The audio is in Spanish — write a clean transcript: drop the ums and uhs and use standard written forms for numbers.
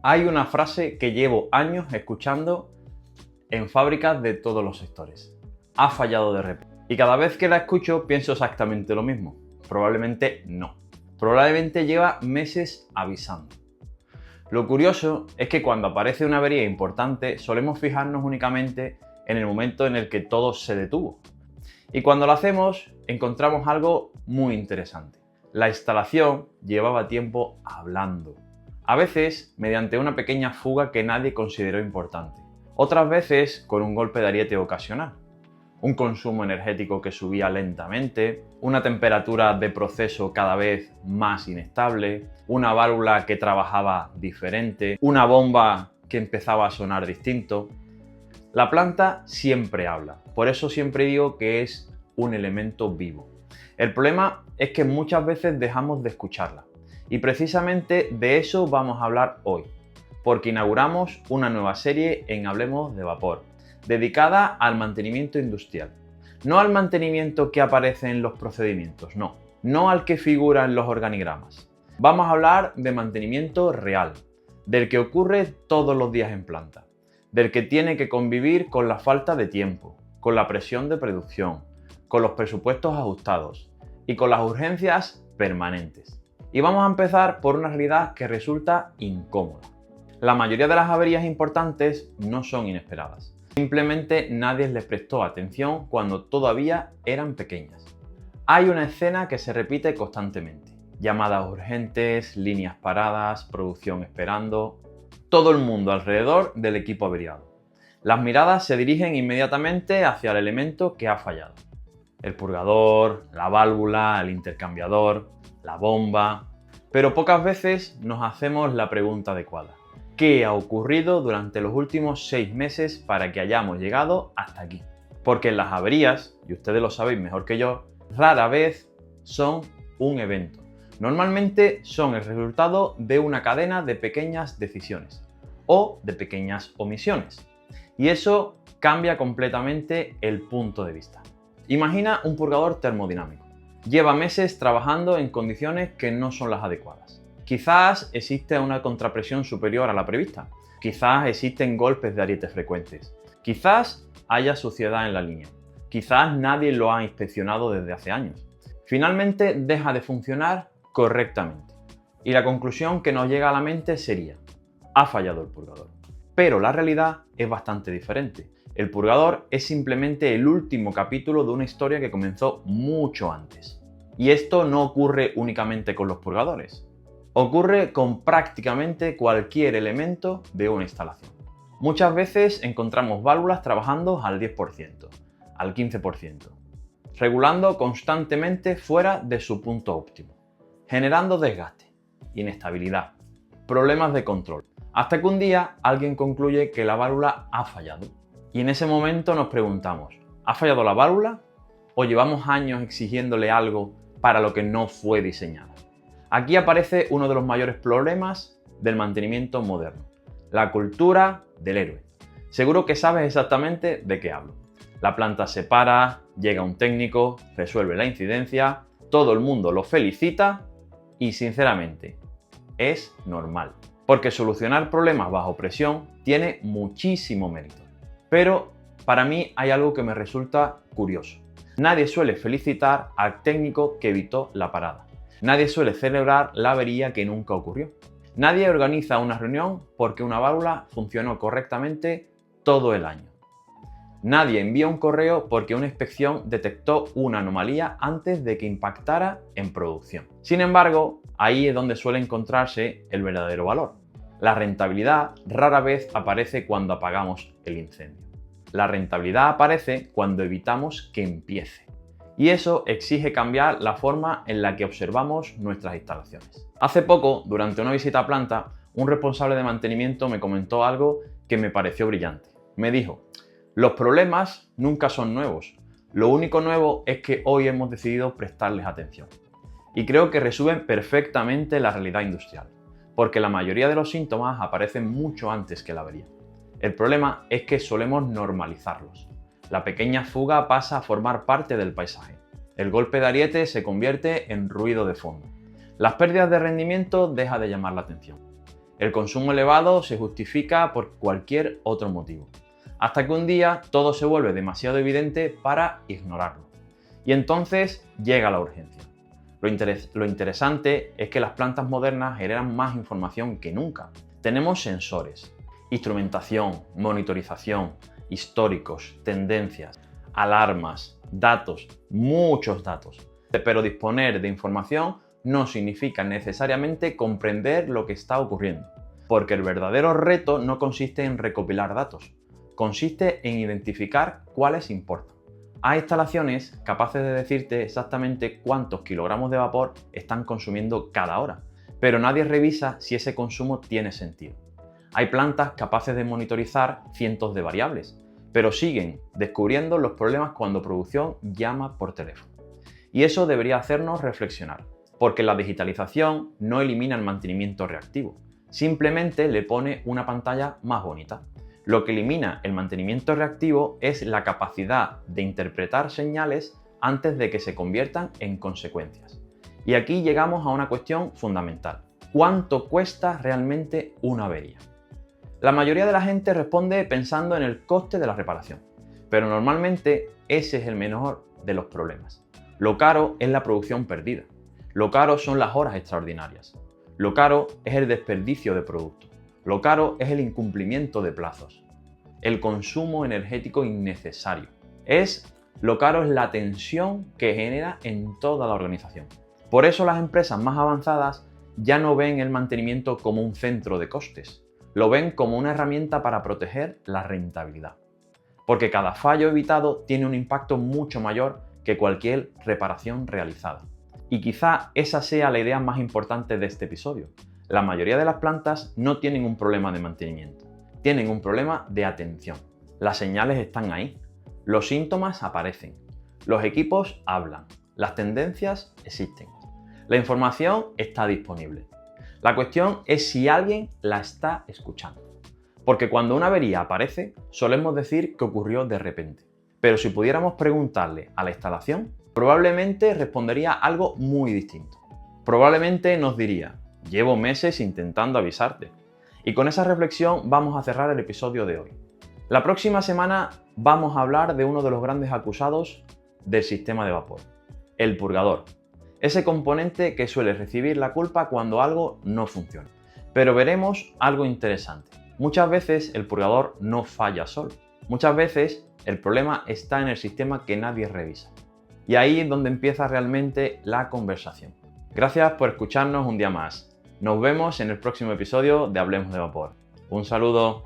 Hay una frase que llevo años escuchando en fábricas de todos los sectores. Ha fallado de repente. Y cada vez que la escucho pienso exactamente lo mismo. Probablemente no. Probablemente lleva meses avisando. Lo curioso es que cuando aparece una avería importante solemos fijarnos únicamente en el momento en el que todo se detuvo. Y cuando lo hacemos encontramos algo muy interesante. La instalación llevaba tiempo hablando. A veces mediante una pequeña fuga que nadie consideró importante. Otras veces con un golpe de ariete ocasional. Un consumo energético que subía lentamente, una temperatura de proceso cada vez más inestable, una válvula que trabajaba diferente, una bomba que empezaba a sonar distinto. La planta siempre habla, por eso siempre digo que es un elemento vivo. El problema es que muchas veces dejamos de escucharla. Y precisamente de eso vamos a hablar hoy, porque inauguramos una nueva serie en Hablemos de Vapor, dedicada al mantenimiento industrial. No al mantenimiento que aparece en los procedimientos, no al que figura en los organigramas. Vamos a hablar de mantenimiento real, del que ocurre todos los días en planta, del que tiene que convivir con la falta de tiempo, con la presión de producción, con los presupuestos ajustados y con las urgencias permanentes. Y vamos a empezar por una realidad que resulta incómoda. La mayoría de las averías importantes no son inesperadas. Simplemente nadie les prestó atención cuando todavía eran pequeñas. Hay una escena que se repite constantemente. Llamadas urgentes, líneas paradas, producción esperando. Todo el mundo alrededor del equipo averiado. Las miradas se dirigen inmediatamente hacia el elemento que ha fallado. El purgador, la válvula, el intercambiador, la bomba. Pero pocas veces nos hacemos la pregunta adecuada. ¿Qué ha ocurrido durante los últimos 6 meses para que hayamos llegado hasta aquí? Porque las averías, y ustedes lo sabéis mejor que yo, rara vez son un evento. Normalmente son el resultado de una cadena de pequeñas decisiones o de pequeñas omisiones. Y eso cambia completamente el punto de vista. Imagina un purgador termodinámico. Lleva meses trabajando en condiciones que no son las adecuadas. Quizás existe una contrapresión superior a la prevista. Quizás existen golpes de ariete frecuentes. Quizás haya suciedad en la línea. Quizás nadie lo ha inspeccionado desde hace años. Finalmente deja de funcionar correctamente. Y la conclusión que nos llega a la mente sería: ha fallado el purgador. Pero la realidad es bastante diferente. El purgador es simplemente el último capítulo de una historia que comenzó mucho antes. Y esto no ocurre únicamente con los purgadores. Ocurre con prácticamente cualquier elemento de una instalación. Muchas veces encontramos válvulas trabajando al 10%, al 15%, regulando constantemente fuera de su punto óptimo, generando desgaste, inestabilidad, problemas de control, hasta que un día alguien concluye que la válvula ha fallado. Y en ese momento nos preguntamos, ¿ha fallado la válvula? ¿O llevamos años exigiéndole algo para lo que no fue diseñada? Aquí aparece uno de los mayores problemas del mantenimiento moderno, la cultura del héroe. Seguro que sabes exactamente de qué hablo. La planta se para, llega un técnico, resuelve la incidencia, todo el mundo lo felicita y sinceramente es normal. Porque solucionar problemas bajo presión tiene muchísimo mérito. Pero para mí hay algo que me resulta curioso. Nadie suele felicitar al técnico que evitó la parada. Nadie suele celebrar la avería que nunca ocurrió. Nadie organiza una reunión porque una válvula funcionó correctamente todo el año. Nadie envía un correo porque una inspección detectó una anomalía antes de que impactara en producción. Sin embargo, ahí es donde suele encontrarse el verdadero valor. La rentabilidad rara vez aparece cuando apagamos el incendio. La rentabilidad aparece cuando evitamos que empiece. Y eso exige cambiar la forma en la que observamos nuestras instalaciones. Hace poco, durante una visita a planta, un responsable de mantenimiento me comentó algo que me pareció brillante. Me dijo: los problemas nunca son nuevos. Lo único nuevo es que hoy hemos decidido prestarles atención. Y creo que resumen perfectamente la realidad industrial, porque la mayoría de los síntomas aparecen mucho antes que la avería. El problema es que solemos normalizarlos. La pequeña fuga pasa a formar parte del paisaje. El golpe de ariete se convierte en ruido de fondo. Las pérdidas de rendimiento dejan de llamar la atención. El consumo elevado se justifica por cualquier otro motivo, hasta que un día todo se vuelve demasiado evidente para ignorarlo. Y entonces llega la urgencia. Lo interesante es que las plantas modernas generan más información que nunca. Tenemos sensores, instrumentación, monitorización, históricos, tendencias, alarmas, datos, muchos datos. Pero disponer de información no significa necesariamente comprender lo que está ocurriendo, porque el verdadero reto no consiste en recopilar datos, consiste en identificar cuáles importan. Hay instalaciones capaces de decirte exactamente cuántos kilogramos de vapor están consumiendo cada hora, pero nadie revisa si ese consumo tiene sentido. Hay plantas capaces de monitorizar cientos de variables, pero siguen descubriendo los problemas cuando producción llama por teléfono. Y eso debería hacernos reflexionar, porque la digitalización no elimina el mantenimiento reactivo, simplemente le pone una pantalla más bonita. Lo que elimina el mantenimiento reactivo es la capacidad de interpretar señales antes de que se conviertan en consecuencias. Y aquí llegamos a una cuestión fundamental. ¿Cuánto cuesta realmente una avería? La mayoría de la gente responde pensando en el coste de la reparación, pero normalmente ese es el menor de los problemas. Lo caro es la producción perdida. Lo caro son las horas extraordinarias. Lo caro es el desperdicio de producto. Lo caro es el incumplimiento de plazos. El consumo energético innecesario. Lo caro es la tensión que genera en toda la organización. Por eso las empresas más avanzadas ya no ven el mantenimiento como un centro de costes. Lo ven como una herramienta para proteger la rentabilidad. Porque cada fallo evitado tiene un impacto mucho mayor que cualquier reparación realizada. Y quizá esa sea la idea más importante de este episodio. La mayoría de las plantas no tienen un problema de mantenimiento, tienen un problema de atención. Las señales están ahí, los síntomas aparecen, los equipos hablan, las tendencias existen, la información está disponible. La cuestión es si alguien la está escuchando. Porque cuando una avería aparece, solemos decir que ocurrió de repente. Pero si pudiéramos preguntarle a la instalación, probablemente respondería algo muy distinto. Probablemente nos diría: llevo meses intentando avisarte. Y con esa reflexión vamos a cerrar el episodio de hoy. La próxima semana vamos a hablar de uno de los grandes acusados del sistema de vapor, el purgador. Ese componente que suele recibir la culpa cuando algo no funciona. Pero veremos algo interesante. Muchas veces el purgador no falla solo. Muchas veces el problema está en el sistema que nadie revisa. Y ahí es donde empieza realmente la conversación. Gracias por escucharnos un día más. Nos vemos en el próximo episodio de Hablemos de Vapor. Un saludo.